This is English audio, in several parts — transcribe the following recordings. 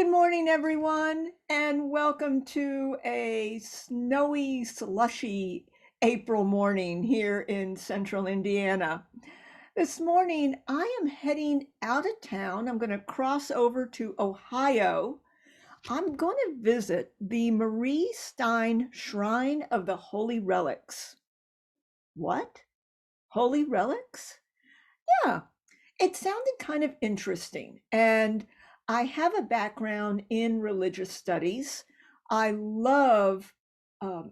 Good morning, everyone, and welcome to a snowy, slushy April morning here in central Indiana. This morning, I am heading out of town. I'm going to cross over to Ohio. I'm going to visit the Marie Stein Shrine of the Holy Relics. What? Holy Relics? Yeah, it sounded kind of interesting. And I have a background in religious studies. I love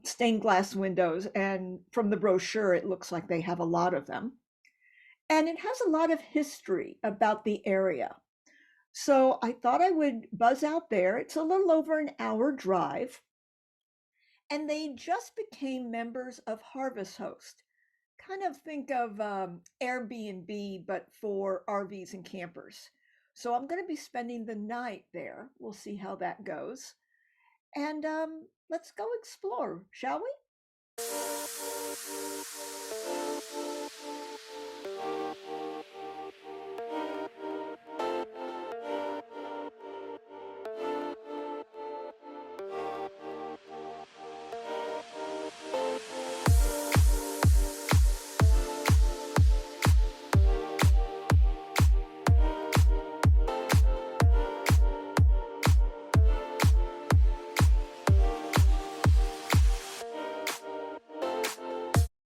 stained glass windows, and from the brochure, it looks like they have a lot of them. And it has a lot of history about the area. So I thought I would buzz out there. It's a little over an hour drive. And they just became members of Harvest Host. Kind of think of Airbnb, but for RVs and campers. So I'm going to be spending the night there. We'll see how that goes. And let's go explore, shall we?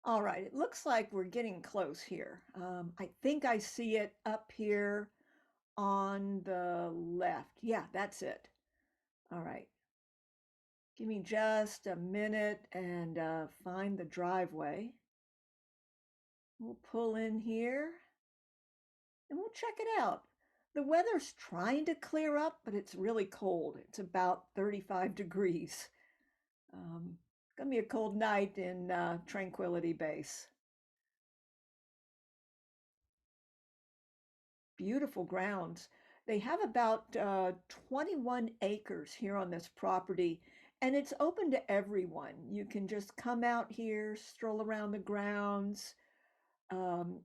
All right, it looks like we're getting close here. I think I see it up here on the left. Yeah, that's it. All right, give me just a minute and find the driveway. We'll pull in here and we'll check it out. The weather's trying to clear up, but it's really cold. It's about 35 degrees. It's going to be a cold night in Tranquility Base. Beautiful grounds. They have about 21 acres here on this property, and it's open to everyone. You can just come out here, stroll around the grounds,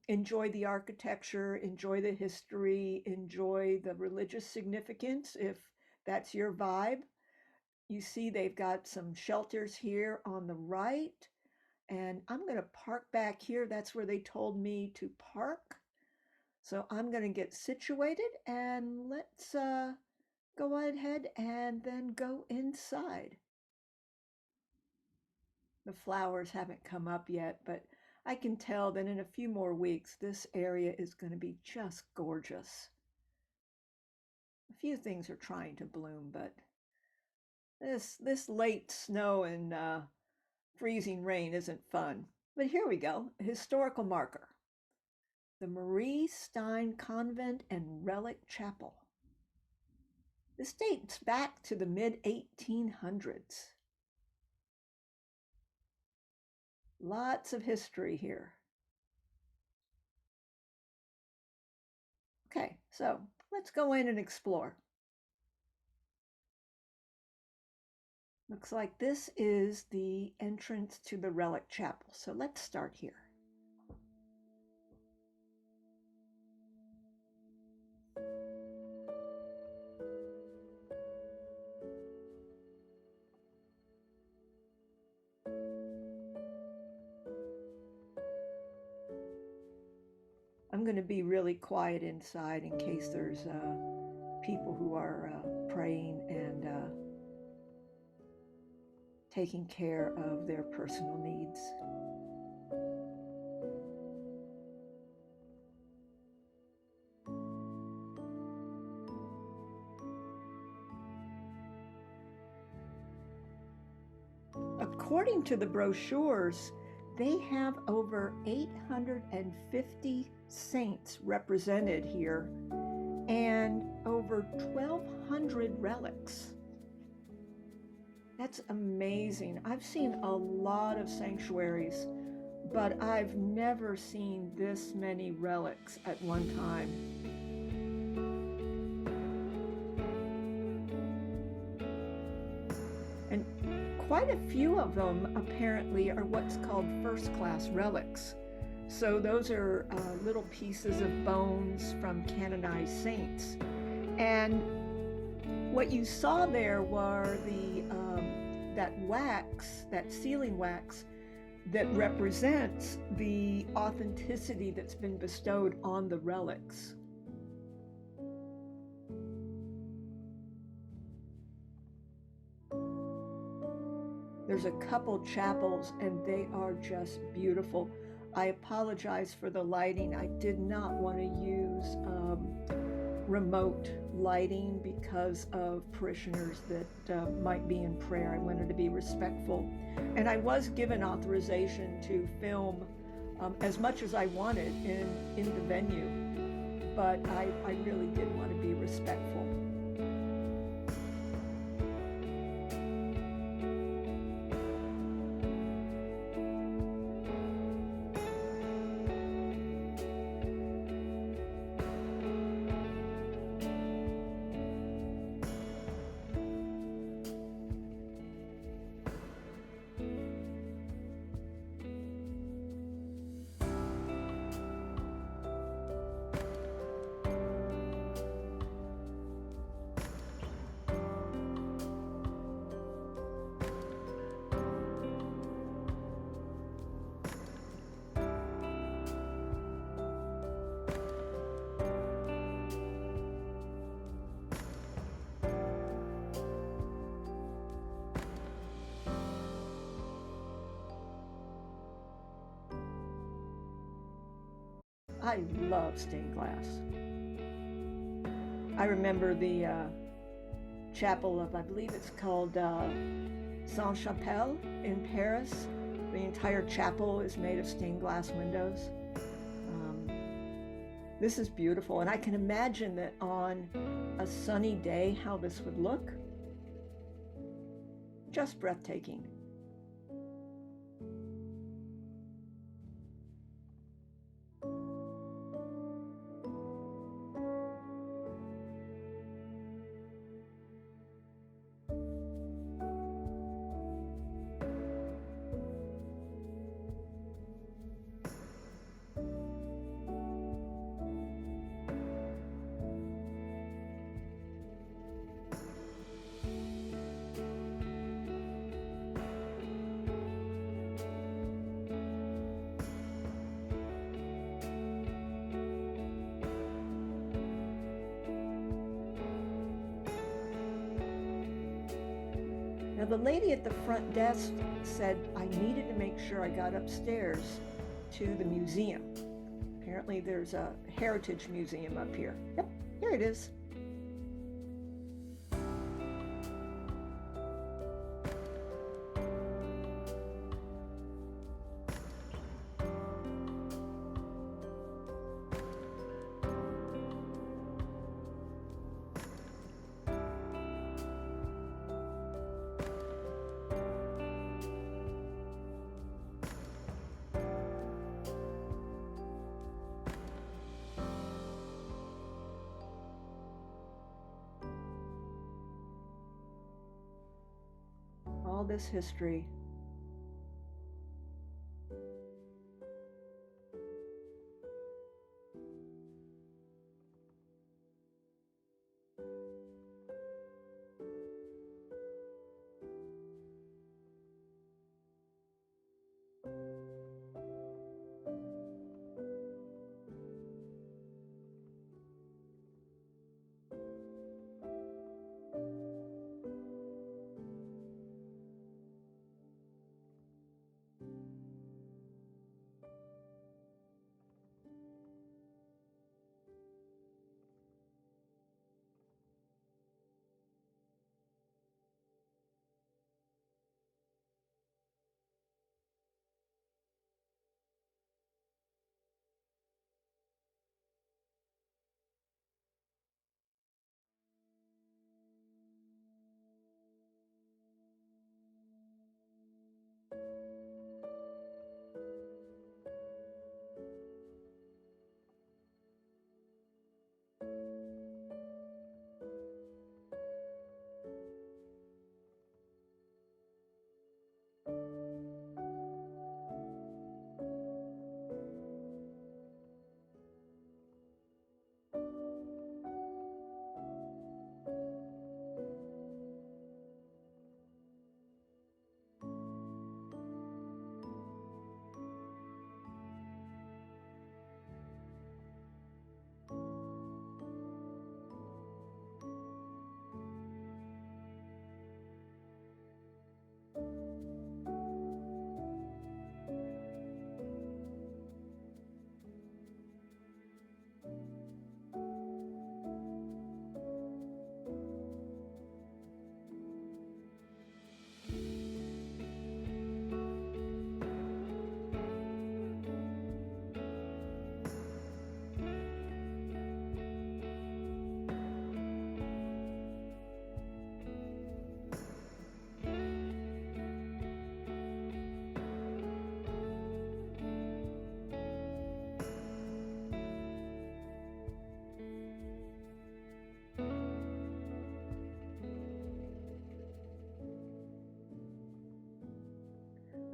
enjoy the architecture, enjoy the history, enjoy the religious significance if that's your vibe. You see, they've got some shelters here on the right, and I'm going to park back here. That's where they told me to park. So I'm going to get situated and let's go ahead and then go inside. The flowers haven't come up yet, but I can tell that in a few more weeks, this area is going to be just gorgeous. A few things are trying to bloom, but this late snow and freezing rain isn't fun. But here we go, a historical marker. The Marie Stein Convent and Relic Chapel. This dates back to the mid-1800s. Lots of history here. Okay, so let's go in and explore. Looks like this is the entrance to the Relic Chapel. So let's start here. I'm going to be really quiet inside in case there's people who are praying and taking care of their personal needs. According to the brochures, they have over 850 saints represented here and over 1,200 relics. That's amazing. I've seen a lot of sanctuaries, but I've never seen this many relics at one time. And quite a few of them apparently are what's called first-class relics. So those are little pieces of bones from canonized saints. And What you saw there were that wax, that sealing wax, that represents the authenticity that's been bestowed on the relics. There's a couple chapels and they are just beautiful. I apologize for the lighting. I did not want to use remote lighting because of parishioners that might be in prayer. I wanted to be respectful. And I was given authorization to film as much as I wanted in the venue, but I really did want to be respectful. I love stained glass. I remember the chapel of, I believe it's called Saint-Chapelle in Paris. The entire chapel is made of stained glass windows. This is beautiful, and I can imagine that on a sunny day how this would look. Just breathtaking. Now, the lady at the front desk said I needed to make sure I got upstairs to the museum. Apparently there's a heritage museum up here. Yep, here it is. All this history.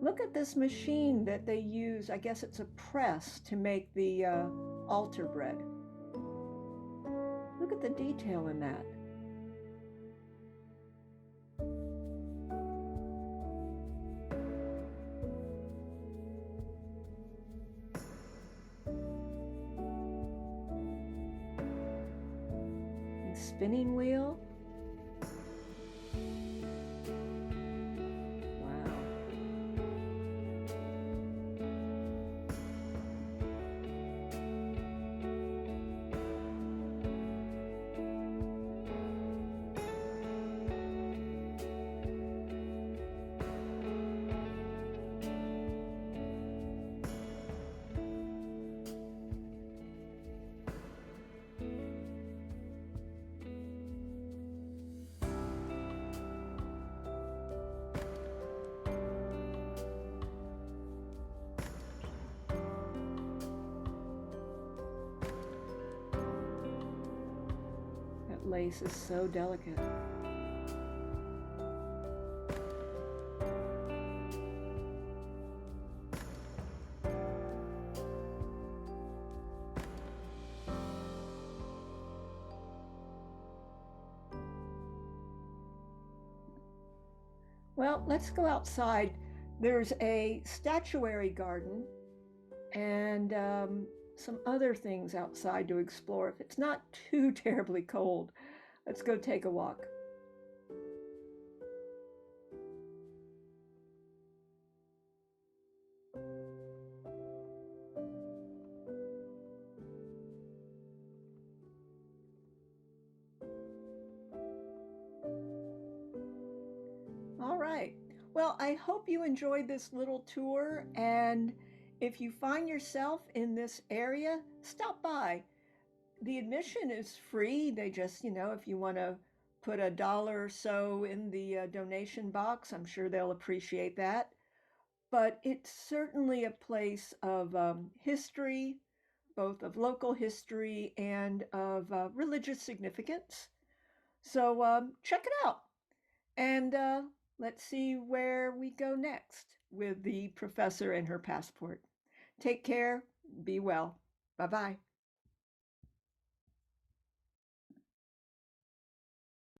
Look at this machine that they use. I guess it's a press to make the altar bread. Look at the detail in that. And spinning wheel. Wow. That lace is so delicate. Well, let's go outside. There's a statuary garden and some other things outside to explore if it's not too terribly cold. Let's go take a walk. All right. Well, I hope you enjoyed this little tour. And if you find yourself in this area, stop by. The admission is free. They just, if you want to put $1 or so in the donation box, I'm sure they'll appreciate that. But it's certainly a place of history, both of local history and of religious significance. So check it out. And let's see where we go next with the professor and her passport. Take care. Be well. Bye bye.